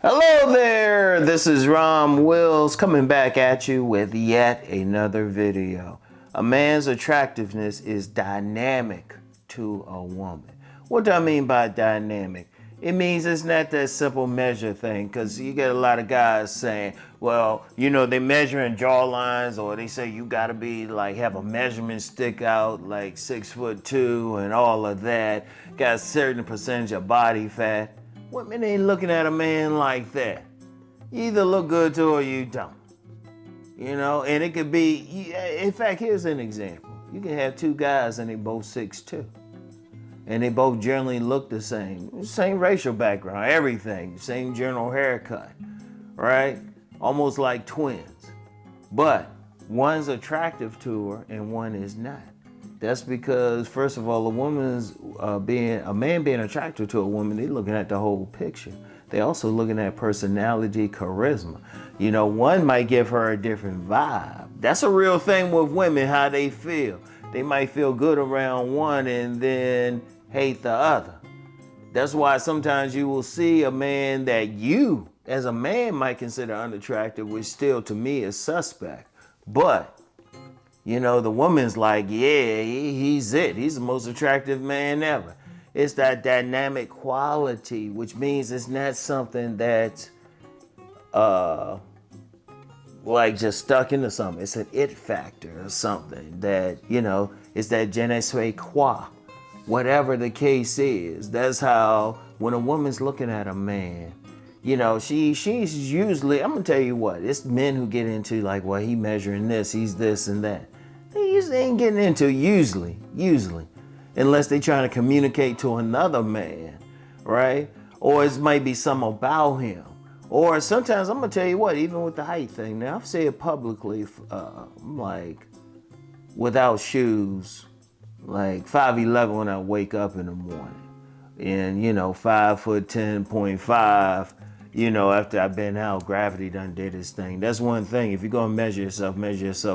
Hello there, this is Rom Wills coming back at you with yet another video. A man's attractiveness is dynamic to a woman. What do I mean by dynamic? It means it's not that simple measure thing, because you get a lot of guys saying, well, you know, they measure in jawlines, or they say you gotta be like, have a measurement stick out like 6'2" and all of that, got a certain percentage of body fat. Women ain't looking at a man like that. You either look good to or you don't. You know, and it could be, in fact, here's an example. You can have two guys and they both 6'2". And they both generally look the same racial background, everything, same general haircut, right? Almost like twins. But one's attractive to her and one is not. That's because, first of all, a man being attracted to a woman, they're looking at the whole picture. They're also looking at personality, charisma. You know, one might give her a different vibe. That's a real thing with women, how they feel. They might feel good around one and then hate the other. That's why sometimes you will see a man that you, as a man, might consider unattractive, which still to me is suspect. But you know, the woman's like, yeah, he's it. He's the most attractive man ever. It's that dynamic quality, which means it's not something that's like just stuck into something. It's an it factor or something that, you know, it's that je ne sais quoi. Whatever the case is, that's how when a woman's looking at a man, you know, she's usually, I'm gonna tell you what, it's men who get into like, well, he measuring this, he's this and that. They usually ain't getting into it, usually, unless they trying to communicate to another man, right? Or it might be something about him. Or sometimes, I'm gonna tell you what, even with the height thing, now I've said it publicly, like, without shoes, like 5'11" when I wake up in the morning. And, you know, 5'10.5", you know, after I've been out, gravity done did its thing. That's one thing. If you're gonna measure yourself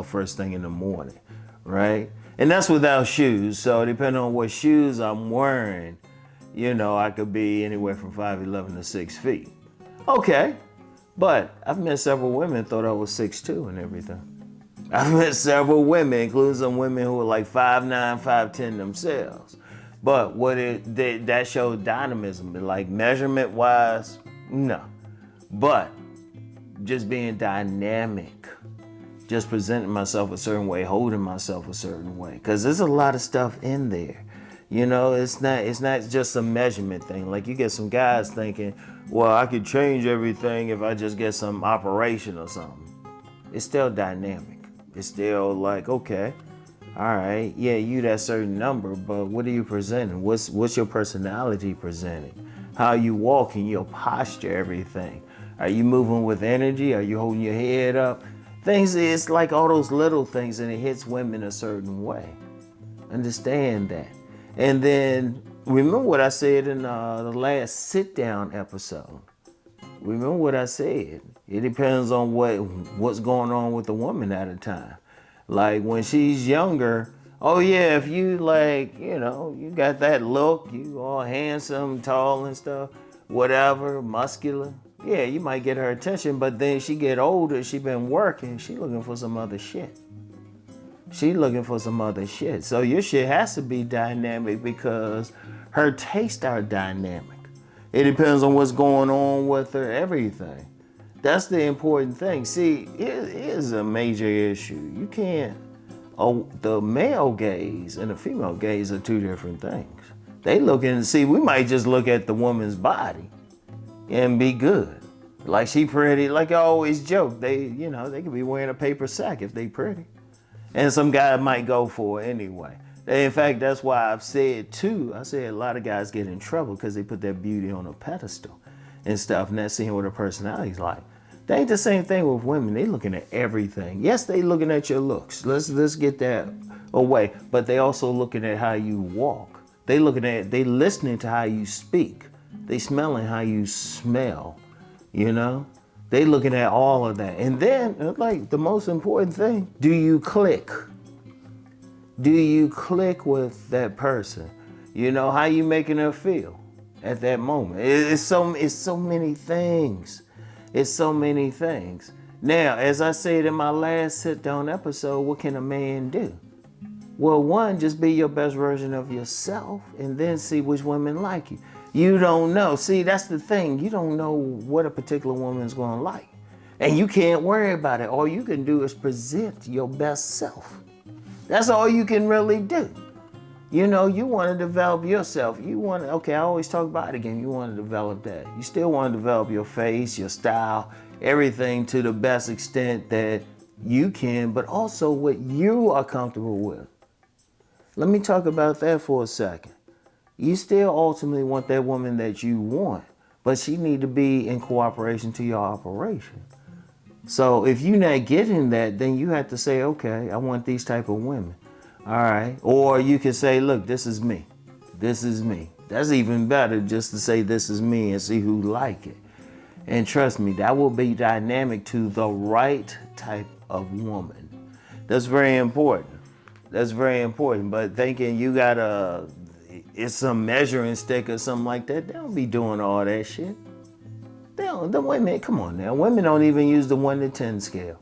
first thing in the morning, right? And that's without shoes. So depending on what shoes I'm wearing, you know, I could be anywhere from 5'11" to 6 feet. Okay, but I've met several women thought I was 6'2" and everything. I've met several women, including some women who are like 5'9", 5'10" themselves. But that showed dynamism, like measurement wise, no. But just being dynamic, just presenting myself a certain way, holding myself a certain way, because there's a lot of stuff in there. You know, it's not just a measurement thing. Like you get some guys thinking, well, I could change everything if I just get some operation or something. It's still dynamic. It's still like, okay, all right, yeah, you that certain number, but what are you presenting? What's your personality presenting? How you walking, your posture, everything. Are you moving with energy? Are you holding your head up? Things, it's like all those little things, and it hits women a certain way. Understand that. And then remember what I said in the last sit down episode. Remember what I said. It depends on what's going on with the woman at a time. Like when she's younger, oh yeah, if you like, you know, you got that look, you all handsome, tall and stuff, whatever, muscular. Yeah, you might get her attention, but then she get older, she been working, she looking for some other shit. So your shit has to be dynamic because her tastes are dynamic. It depends on what's going on with her, everything. That's the important thing. See, it is a major issue. You can't, the male gaze and the female gaze are two different things. They look and see, we might just look at the woman's body and be good. Like she pretty, like I always joke, they could be wearing a paper sack if they pretty. And some guy might go for it anyway. In fact, that's why I've said too, a lot of guys get in trouble because they put their beauty on a pedestal and stuff, and not seeing what a personality's like. They ain't the same thing with women. They looking at everything. Yes, they looking at your looks. Let's get that away. But they also looking at how you walk. They listening to how you speak. They smelling how you smell, you know? They looking at all of that. And then, like, the most important thing, do you click? Do you click with that person? You know, how you making her feel at that moment? It's so many things. It's so many things. Now, as I said in my last sit down episode, what can a man do? Well, one, just be your best version of yourself and then see which women like you. You don't know. See, that's the thing. You don't know what a particular woman's going to like. And you can't worry about it. All you can do is present your best self. That's all you can really do. You know, you want to develop yourself. You want to, okay, I always talk about it again. You want to develop that. You still want to develop your face, your style, everything to the best extent that you can, but also what you are comfortable with. Let me talk about that for a second. You still ultimately want that woman that you want, but she need to be in cooperation to your operation. So if you're not getting that, then you have to say, okay, I want these type of women. All right. Or you can say, look, this is me. This is me. That's even better, just to say this is me and see who like it. And trust me, that will be dynamic to the right type of woman. That's very important. That's very important. But thinking you got it's some measuring stick or something like that, they don't be doing all that shit. The women, come on now. Women don't even use the 1 to 10 scale.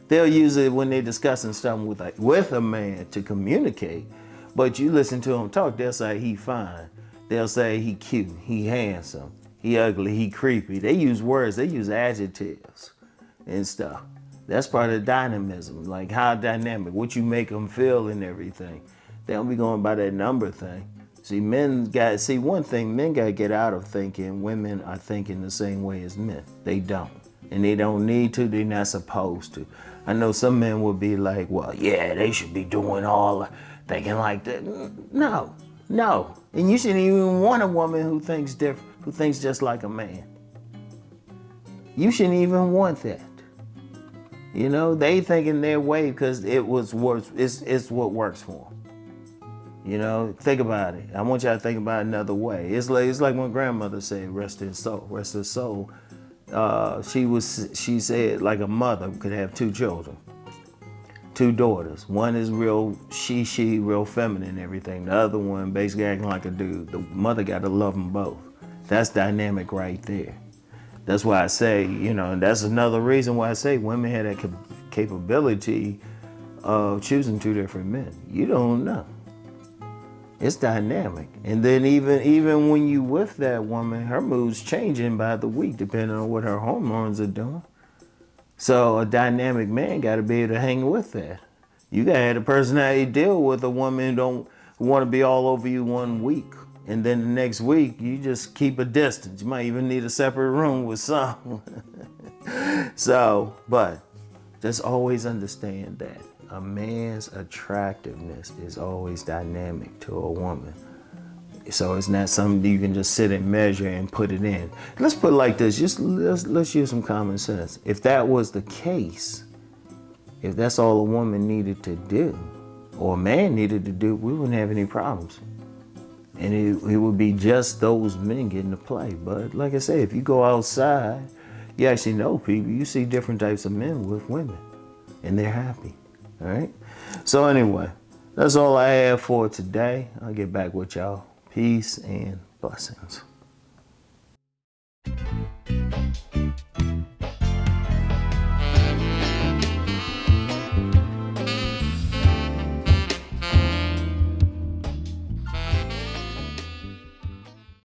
They'll use it when they're discussing something with a man to communicate. But you listen to them talk, they'll say he fine. They'll say he cute, he handsome, he ugly, he creepy. They use words, they use adjectives and stuff. That's part of dynamism, like how dynamic, what you make them feel and everything. They don't be going by that number thing. See, one thing, men got to get out of thinking women are thinking the same way as men. They don't. And they don't need to, they're not supposed to. I know some men will be like, well, yeah, they should be doing all, thinking like that. No. And you shouldn't even want a woman who thinks different, who thinks just like a man. You shouldn't even want that. You know, they think in their way because it's what works for them. You know, think about it. I want y'all to think about it another way. It's like my grandmother said, rest her soul. She said like a mother could have 2 children, 2 daughters. One is real she, real feminine and everything. The other one basically acting like a dude. The mother got to love them both. That's dynamic right there. That's why I say, you know, and that's another reason why I say women have that capability of choosing 2 different men. You don't know. It's dynamic. And then even when you with that woman, her mood's changing by the week depending on what her hormones are doing. So a dynamic man got to be able to hang with that. You got to have the personality deal with a woman who don't want to be all over you one week. And then the next week, you just keep a distance. You might even need a separate room with some. But just always understand that a man's attractiveness is always dynamic to a woman. So it's not something you can just sit and measure and put it in. Let's put it like this. Let's use some common sense. If that was the case, if that's all a woman needed to do, or a man needed to do, we wouldn't have any problems. And it would be just those men getting to play. But like I say, if you go outside, you actually know people. You see different types of men with women, and they're happy. All right? So anyway, that's all I have for today. I'll get back with y'all. Peace and blessings.